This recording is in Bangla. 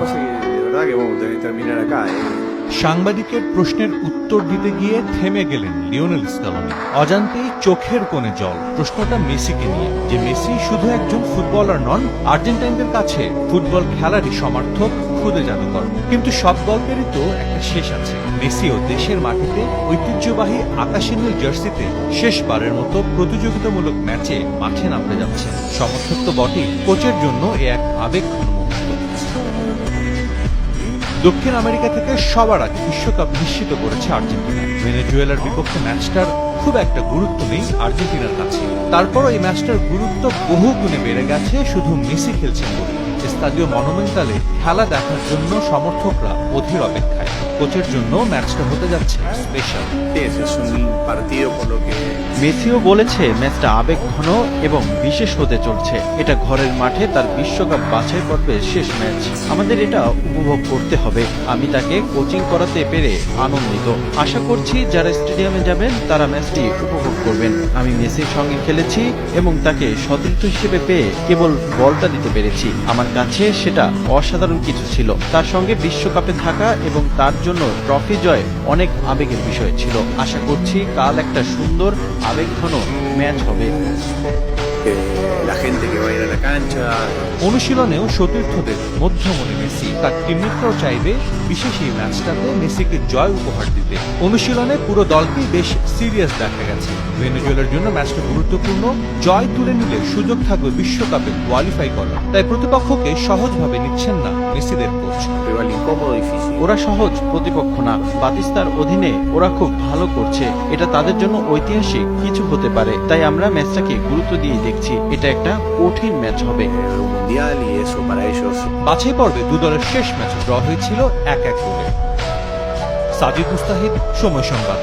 Pasa que de verdad que vamos a tener que terminar acá. সাংবাদিকের প্রশ্নের উত্তর দিতে গিয়ে থেমে গেলেন লিওনেল স্ক্যালোনি। অজান্তেই চোখের কোণে জল। প্রশ্নটা মেসিকে নিয়ে, যে মেসি শুধু একজন ফুটবলার নন, আর্জেন্টাইনদের কাছে ফুটবল খেলারই সমার্থক, খুদে জাদুকর। কিন্তু সব গল্পেরই তো একটা শেষ আছে। মেসিও দেশের মাটিতে ঐতিহ্যবাহী আকাশী নীল জার্সিতে শেষবারের মতো প্রতিযোগিতামূলক ম্যাচে মাঠে নামতে যাচ্ছে। সমর্থক তো বটেই, কোচের জন্য এ এক আবেগঘন মুহূর্ত। দক্ষিণ আমেরিকা থেকে সবার আগে বিশ্বকাপ নিশ্চিত করেছে আর্জেন্টিনা। ভেনেজুয়েলার বিপক্ষে ম্যাচটার খুব একটা গুরুত্ব নেই আর্জেন্টিনার কাছে। তারপরও এই ম্যাচটার গুরুত্ব বহু গুণে বেড়ে গেছে শুধু মেসি খেলছেন বলে। স্তাদিও মনুমেন্টালে খেলা দেখার জন্য সমর্থকরা অধীর অপেক্ষায়। কোচের জন্য ম্যাচটা হতে যাচ্ছে স্পেশাল। মেসিও বলেছে ম্যাচটা আবেগঘন এবং বিশেষ হতে চলছে। এটা ঘরের মাঠে তার বিশ্বকাপ বাছাই পর্বের শেষ ম্যাচ। আমাদের এটা উপভোগ করতে হবে। আমি তাকে কোচিং করাতে পেরে আনন্দিত। আশা করছি যারা স্টেডিয়ামে যাবেন তারা ম্যাচটি উপভোগ করবেন। আমি মেসির সঙ্গে খেলেছি এবং তাকে সতীর্থ হিসেবে পেয়ে কেবল বলটা দিতে পেরেছি। আমার কাছে সেটা অসাধারণ কিছু ছিল। তার সঙ্গে বিশ্বকাপে থাকা এবং তার জন্য ট্রফি জয় অনেক আবেগের বিষয় ছিল। আশা করছি কাল একটা সুন্দর আবেগঘন ম্যাচ হবে। অনুশীলনেও সতীর্থদের মধ্যমণি মেসি। তার টিমমেটরাও চাইবে বিশেষ এই ম্যাচটাতে মেসিকে জয় উপহার দিতে। অনুশীলনে পুরো দলকেই বেশ সিরিয়াস দেখা গেছে। ভেনেজুয়েলার জন্য ম্যাচটা গুরুত্বপূর্ণ। জয় তুলে নিলে সুযোগ থাকবে বিশ্বকাপে কোয়ালিফাই করার। তাই প্রতিপক্ষকে সহজভাবে নিচ্ছেন না মেসিদের কোচ। ওরা সহজ প্রতিপক্ষ না, বাতিস্তার অধীনে ওরা খুব ভালো করছে। এটা তাদের জন্য ঐতিহাসিক কিছু হতে পারে। তাই আমরা ম্যাচটাকে গুরুত্ব দিয়ে দেখছি। এটা একটা কঠিন ম্যাচ হবে। বাছাই পর্বে দু দলের শেষ ম্যাচ ড্র হয়েছিল 1-1 গোলে। সাজিদ মুস্তাহিদ, সময় সংবাদ।